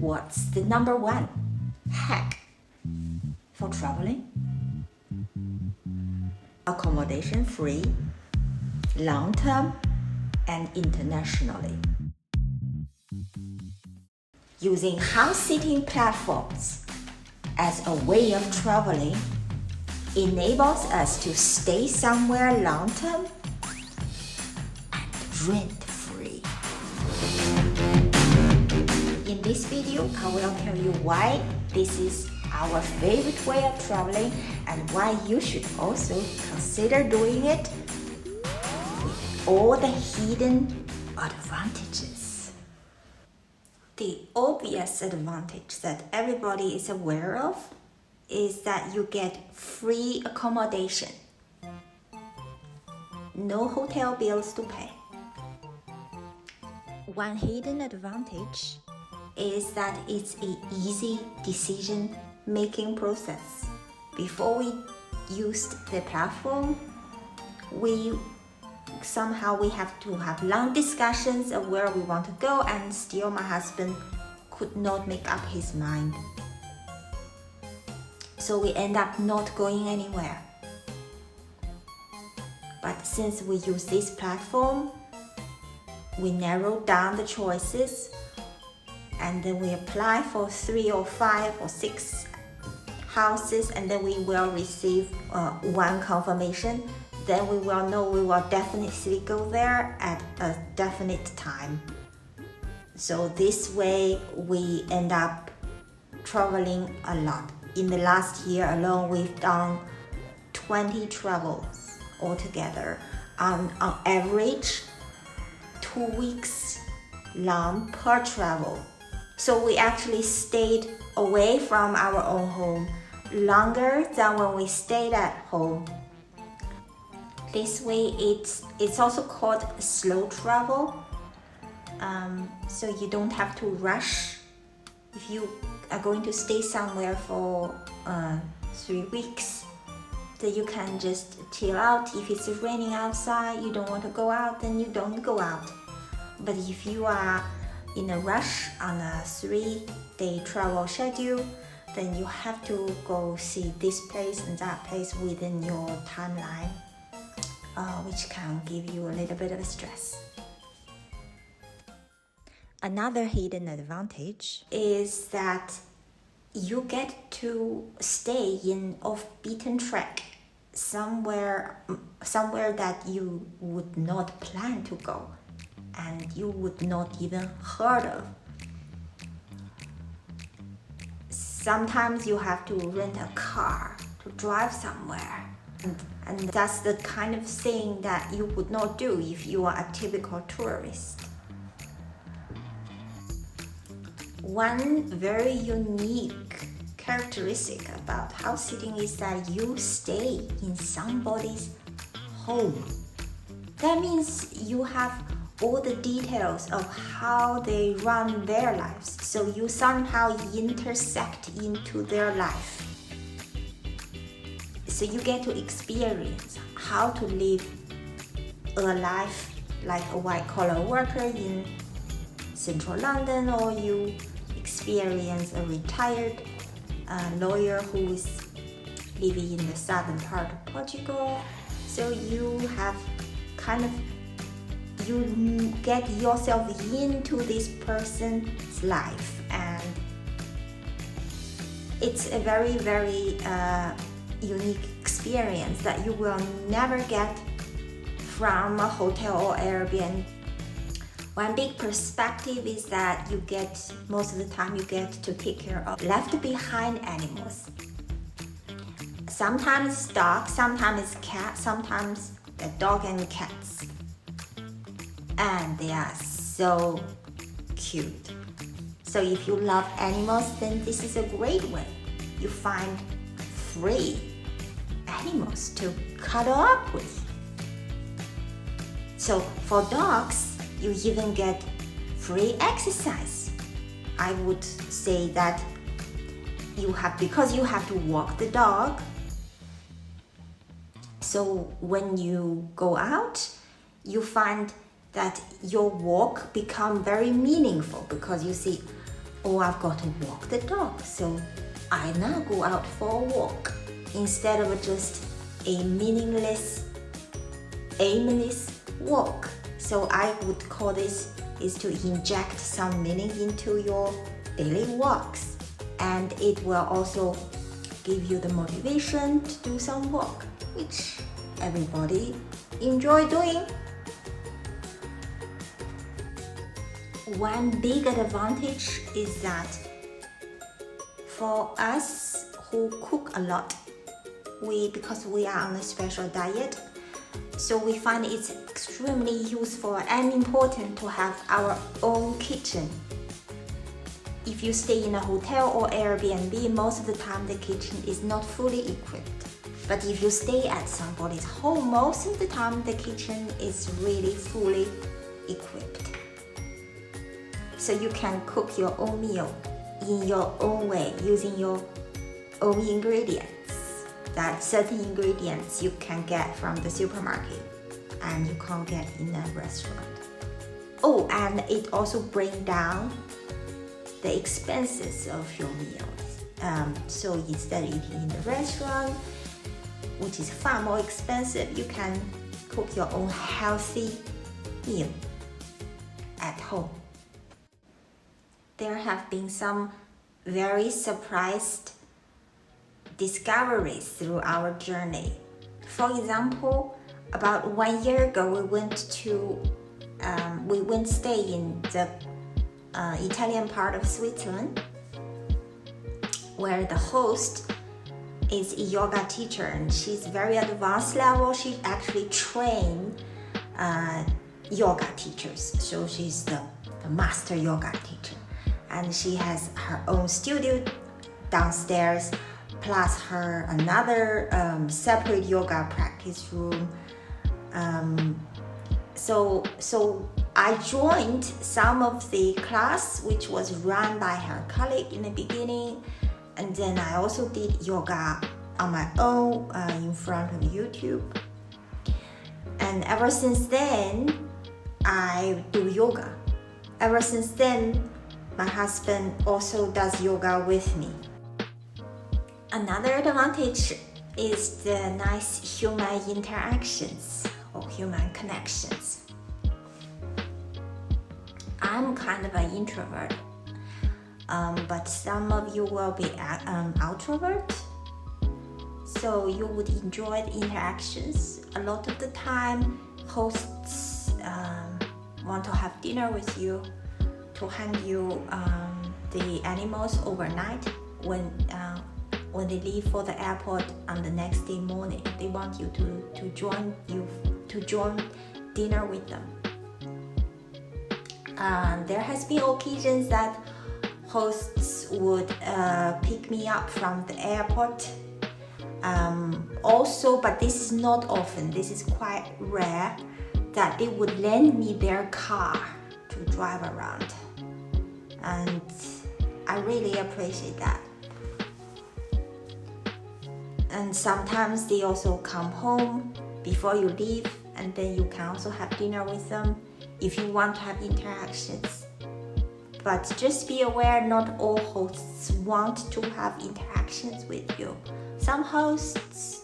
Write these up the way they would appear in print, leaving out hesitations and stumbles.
What's the number one hack for traveling? Accommodation free, long-term, and internationally. Using house-sitting platforms as a way of traveling enables us to stay somewhere long-term and rent-free. In this video, I will tell you why this is our favorite way of traveling and why you should also consider doing it with all the hidden advantages. The obvious advantage that everybody is aware of is that you get free accommodation. No hotel bills to pay. One hidden advantage is that it's an easy decision-making process. Before we used the platform, we have to have long discussions of where we want to go, and still my husband could not make up his mind. So we end up not going anywhere. But since we use this platform, we narrow down the choices, and then we apply for 3 or 5 or 6 houses, and then we will receive one confirmation. Then we will know we will definitely go there at a definite time. So this way we end up traveling a lot. In the last year alone, we've done 20 travels altogether. On average, 2 weeks long per travel. So we actually stayed away from our own home longer than when we stayed at home. This way, it's also called slow travel. So you don't have to rush. If you are going to stay somewhere for 3 weeks, then you can just chill out. If it's raining outside, you don't want to go out, then you don't go out. But if you are in a rush on a 3-day travel schedule, then you have to go see this place and that place within your timeline, which can give you a little bit of stress. Another hidden advantage is that you get to stay in off-beaten track, somewhere that you would not plan to go and you would not even heard of. Sometimes you have to rent a car to drive somewhere, and that's the kind of thing that you would not do if you are a typical tourist. One very unique characteristic about house sitting is that you stay in somebody's home. That means you have all the details of how they run their lives, so you somehow intersect into their life. So you get to experience how to live a life like a white-collar worker in central London, or you experience a retired lawyer who is living in the southern part of Portugal. So you have you get yourself into this person's life, and it's a very, very unique experience that you will never get from a hotel or Airbnb. One big perspective is that most of the time you get to take care of left behind animals. Sometimes dogs, sometimes cats, sometimes the dog and cats. And they are so cute. So if you love animals, then this is a great way. You find free animals to cuddle up with. So for dogs, you even get free exercise. I would say that because you have to walk the dog. So when you go out, you find that your walk become very meaningful because you see or I've got to walk the dog. So I now go out for a walk instead of just a meaningless, aimless walk. So I would call this is to inject some meaning into your daily walks, and it will also give you the motivation to do some work, which everybody enjoy doing. One big advantage is that for us who cook a lot, because we are on a special diet, so we find it's extremely useful and important to have our own kitchen. If you stay in a hotel or Airbnb, most of the time the kitchen is not fully equipped. But if you stay at somebody's home, most of the time the kitchen is really fully equipped. So you can cook your own meal in your own way, using your own ingredients. That certain ingredients you can get from the supermarket and you can't get in a restaurant. Oh, and it also brings down the expenses of your meals. So instead of eating in the restaurant, which is far more expensive, you can cook your own healthy meal at home. There have been some very surprised discoveries through our journey. For example, about 1 year ago, we went stay in the Italian part of Switzerland, where the host is a yoga teacher, and she's very advanced level. She actually trained yoga teachers, so she's the master yoga teacher, and she has her own studio downstairs, plus her another separate yoga practice room. So I joined some of the class which was run by her colleague in the beginning, and then I also did yoga on my own in front of YouTube. And ever since then, I do yoga. Ever since then, my husband also does yoga with me. Another advantage is the nice human interactions or human connections. I'm kind of an introvert, but some of you will be outrovert, so you would enjoy the interactions. A lot of the time, hosts want to have dinner with you, to hand you the animals overnight when they leave for the airport on the next day morning. They want you to join dinner with them. There has been occasions that hosts would pick me up from the airport. Also, but this is not often, this is quite rare, that they would lend me their car to drive around. And I really appreciate that. And sometimes they also come home before you leave, and then you can also have dinner with them if you want to have interactions. But just be aware, not all hosts want to have interactions with you. Some hosts,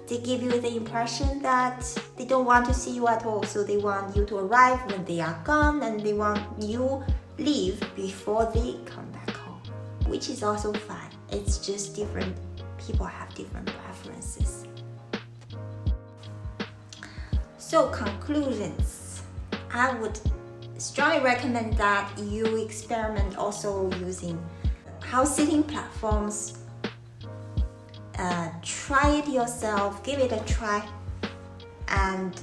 they give you the impression that they don't want to see you at all, so they want you to arrive when they are gone, and they want you leave before they come back home, which is also fine. It's just different. People have different preferences. So conclusions, I would strongly recommend that you experiment also using house sitting platforms. Try it yourself, give it a try, and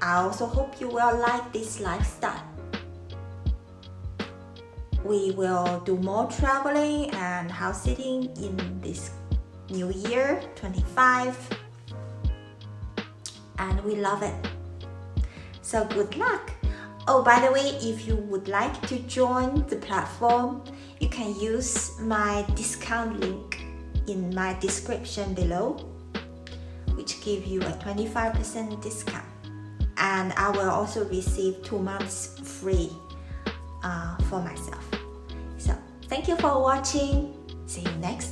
I also hope you will like this lifestyle. We will do more traveling and house sitting in this new year 25, and we love it. So good luck. Oh, by the way, if you would like to join the platform, you can use my discount link in my description below, which gives you a 25% discount. And I will also receive 2 months free for myself. So Thank you for watching. See you next